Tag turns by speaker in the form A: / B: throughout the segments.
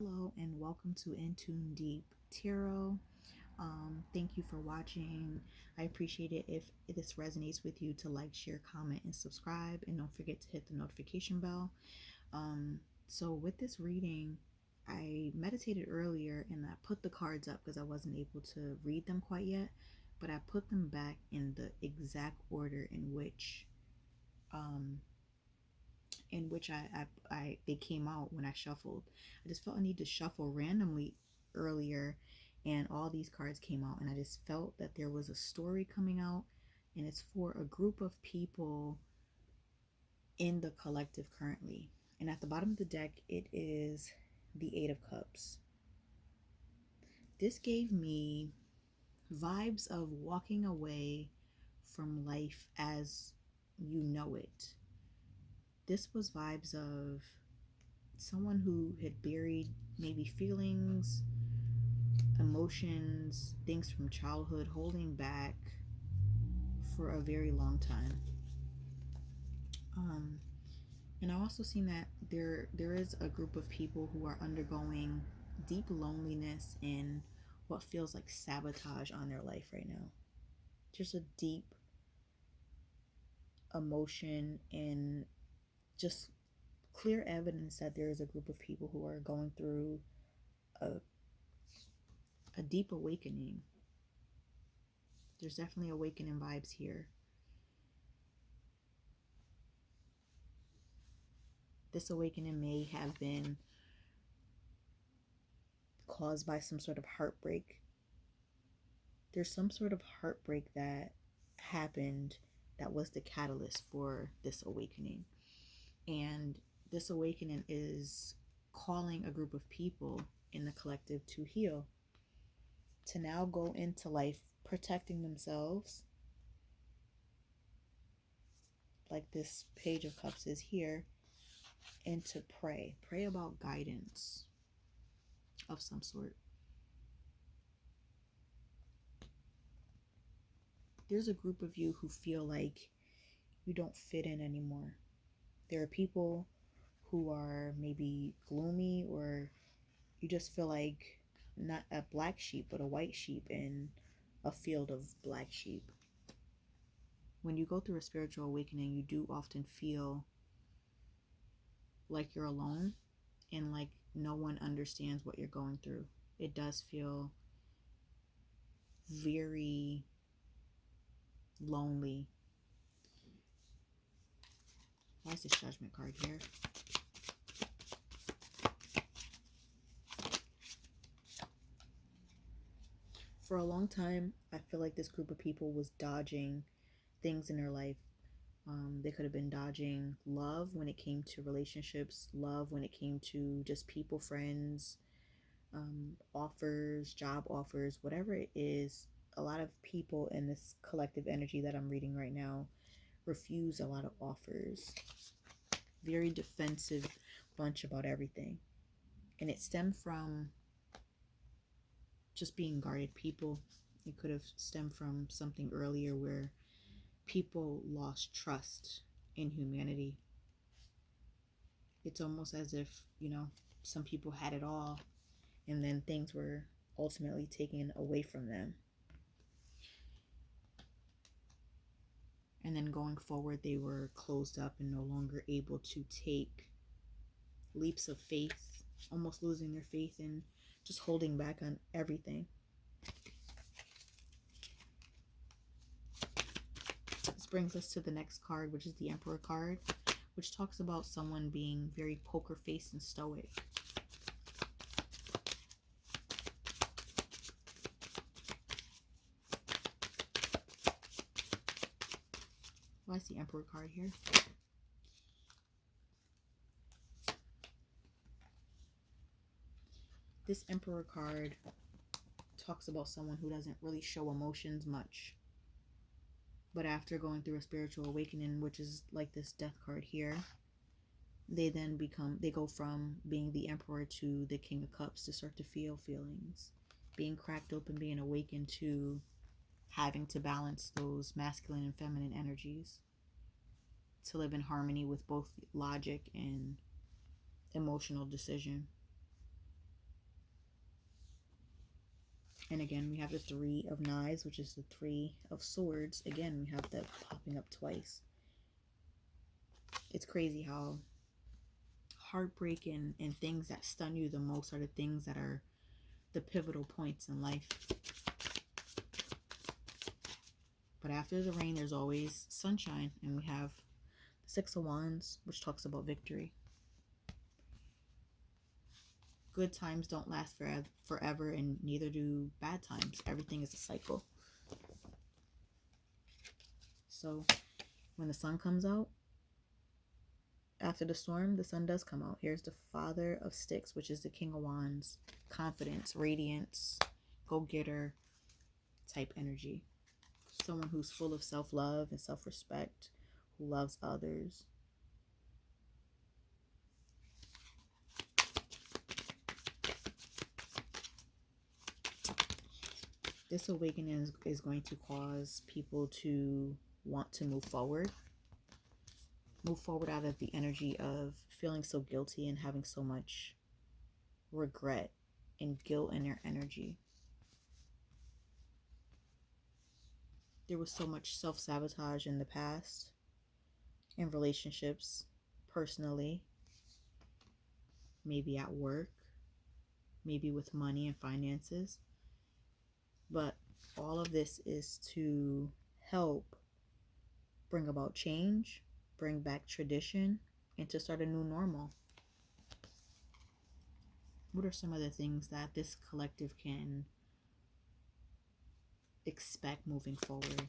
A: Hello and welcome to In Tune Deep Tarot. Thank you for watching. I appreciate it if this resonates with you to like, share, comment, and subscribe. And don't forget to hit the notification bell. So with this reading, I meditated earlier and I put the cards up because I wasn't able to read them quite yet. But I put them back in the exact order um, in which I they came out when I shuffled. I just felt a need to shuffle randomly earlier, and all these cards came out, and I just felt that there was a story coming out, and it's for a group of people in the collective currently. And at the bottom of the deck, it is the Eight of Cups. This gave me vibes of walking away from life as you know it. This was vibes of someone who had buried maybe feelings, emotions, things from childhood, holding back for a very long time. Um, and I also seen that there is a group of people who are undergoing deep loneliness and what feels like sabotage on their life right now. Just a deep emotion and just clear evidence that there is a group of people who are going through a, a deep awakening. There's definitely awakening vibes here. This awakening may have been caused by some sort of heartbreak. There's some sort of heartbreak that happened that was the catalyst for this awakening. And this awakening is calling a group of people in the collective to heal, to now go into life protecting themselves, like this Page of Cups is here, and to pray about guidance of some sort. There's a group of you who feel like you don't fit in anymore. There are people who are maybe gloomy, or you just feel like not a black sheep but a white sheep in a field of black sheep. When you go through a spiritual awakening, you do often feel like you're alone and like no one understands what you're going through. It does feel very lonely. Why is this Judgment card here? For a long time, I feel like this group of people was dodging things in their life. They could have been dodging love when it came to relationships, love when it came to just people, friends, offers, job offers, whatever it is. A lot of people in this collective energy that I'm reading right now refuse a lot of offers. Very defensive bunch about everything. And it stemmed from just being guarded people. It could have stemmed from something earlier where people lost trust in humanity. It's almost as if, some people had it all and then things were ultimately taken away from them. And then going forward, they were closed up and no longer able to take leaps of faith, almost losing their faith and just holding back on everything. This brings us to the next card, which is the Emperor card, which talks about someone being very poker faced and stoic. Why is the Emperor card here? This Emperor card talks about someone who doesn't really show emotions much. But after going through a spiritual awakening, which is like this Death card here, they go from being the Emperor to the King of Cups, to start to feel feelings, being cracked open, being awakened to having to balance those masculine and feminine energies, to live in harmony with both logic and emotional decision. And again, we have the Three of Knives, which is the Three of Swords. Again, we have that popping up twice. It's crazy how heartbreak and things that stun you the most are the things that are the pivotal points in life. But after the rain, there's always sunshine. And we have the Six of Wands, which talks about victory. Good times don't last forever, and neither do bad times. Everything is a cycle. So when the sun comes out, after the storm, the sun does come out. Here's the Father of Sticks, which is the King of Wands. Confidence, radiance, go-getter type energy. Someone who's full of self-love and self-respect, who loves others. This awakening is going to cause people to want to move forward. Move forward out of the energy of feeling so guilty and having so much regret and guilt in their energy. There was so much self-sabotage in the past, in relationships, personally, maybe at work, maybe with money and finances. But all of this is to help bring about change, bring back tradition, and to start a new normal. What are some of the things that this collective can expect moving forward?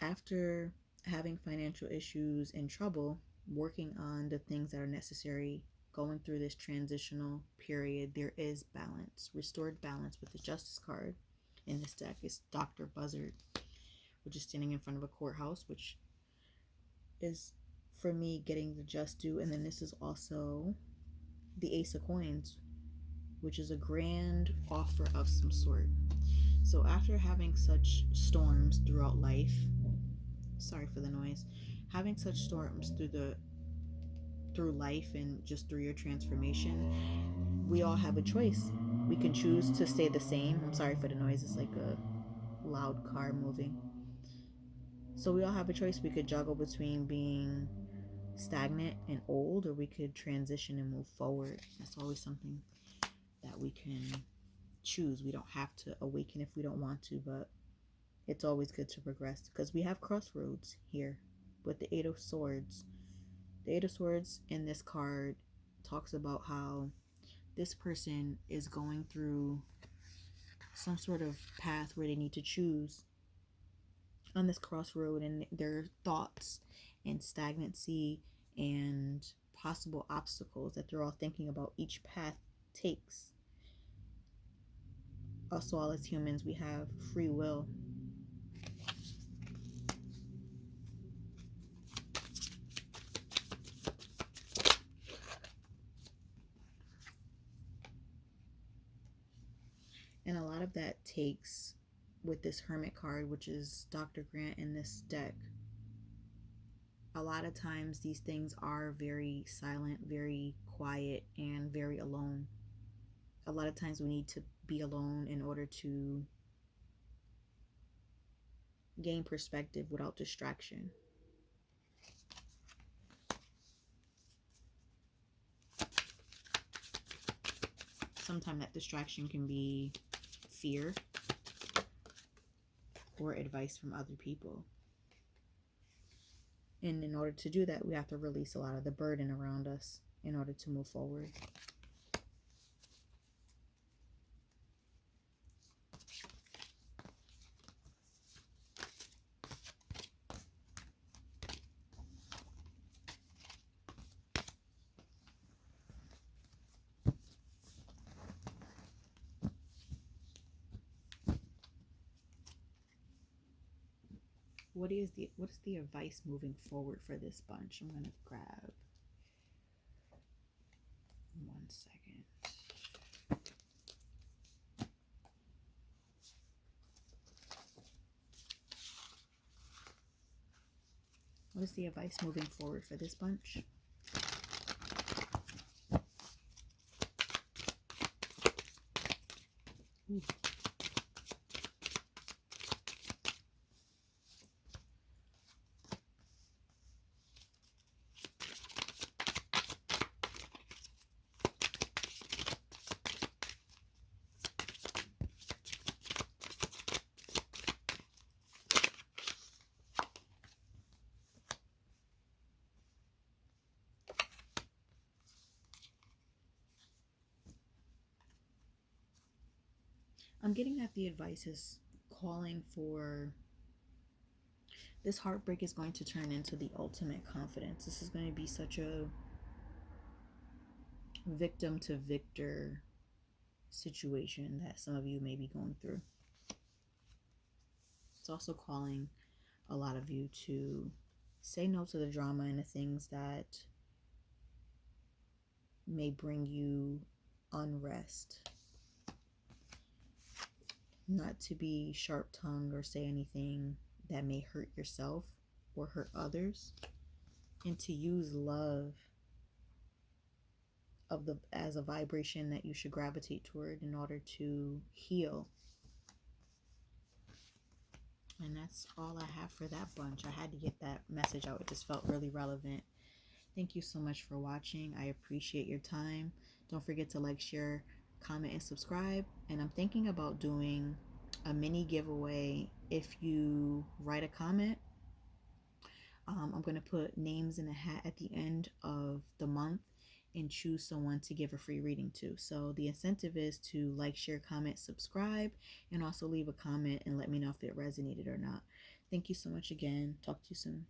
A: After having financial issues and trouble, working on the things that are necessary, going through this transitional period, there is balance, restored balance with the Justice card in this deck. It's Dr. Buzzard, which is standing in front of a courthouse, which is, for me, getting the just due. And then this is also the Ace of Coins, which is a grand offer of some sort. So after having such storms throughout life, sorry for the noise, having such storms through life and just through your transformation, we all have a choice. We can choose to stay the same. I'm sorry for the noise. It's like a loud car moving. So we all have a choice. We could juggle between being stagnant and old, or we could transition and move forward. That's always something that we can choose. We don't have to awaken if we don't want to, but it's always good to progress because we have crossroads here with the Eight of Swords. The Eight of Swords in this card talks about how this person is going through some sort of path where they need to choose on this crossroad, and their thoughts and stagnancy and possible obstacles that they're all thinking about each path takes. Also, all as humans, we have free will. And a lot of that takes with this Hermit card, which is Dr. Grant in this deck. A lot of times these things are very silent, very quiet, and very alone. A lot of times we need to be alone in order to gain perspective without distraction. Sometimes that distraction can be fear or advice from other people. And in order to do that, we have to release a lot of the burden around us in order to move forward. What is the advice moving forward for this bunch? I'm gonna grab 1 second. What is the advice moving forward for this bunch? Ooh. I'm getting that the advice is calling for this heartbreak is going to turn into the ultimate confidence. This is going to be such a victim to victor situation that some of you may be going through. It's also calling a lot of you to say no to the drama and the things that may bring you unrest. Not to be sharp-tongued or say anything that may hurt yourself or hurt others, and to use love as a vibration that you should gravitate toward in order to heal. And that's all I have for that bunch. I had to get that message out. It just felt really relevant. Thank you so much for watching. I appreciate your time. Don't forget to like, share, comment, and subscribe. And I'm thinking about doing a mini giveaway if you write a comment. I'm going to put names in a hat at the end of the month and choose someone to give a free reading to. So the incentive is to like, share, comment, subscribe, and also leave a comment and let me know if it resonated or not. Thank you so much again. Talk to you soon.